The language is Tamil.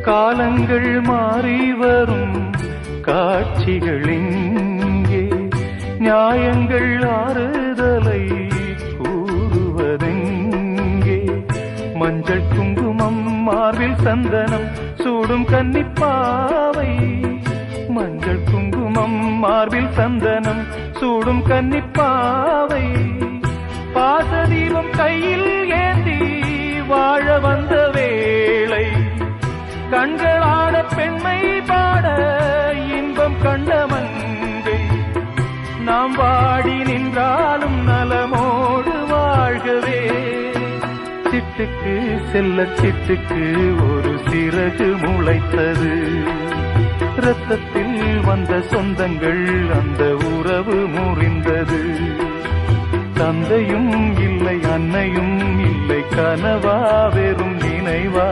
காலங்கள் மாறி வரும் காட்சிகள் இங்கே, நியாயங்கள் ஆறுதலை கூறுவதெங்கே? மஞ்சள் குங்குமம் மார்பில் சந்தனம் சூடும் கன்னிப்பாவை, மஞ்சள் குங்குமம் மார்பில் சந்தனம் சூடும் கன்னிப்பாவை, பாசதீபம் கையில் ஏந்தி வாழ வந்த வேளை, கண்களாட பெண்மை பாட இன்பம் கண்ட மங்கை, நாம் வாடி நின்றாலும் நலமோடு வாழ்கவே. சிட்டுக்கு செல்ல சிட்டுக்கு ஒரு சிறகு முளைத்தது, இரத்தத்தில் வந்த சொந்தங்கள் அந்த உறவு முறிந்தது. தந்தையும் இல்லை அன்னையும் இல்லை, கனவா வெறும் நினைவா?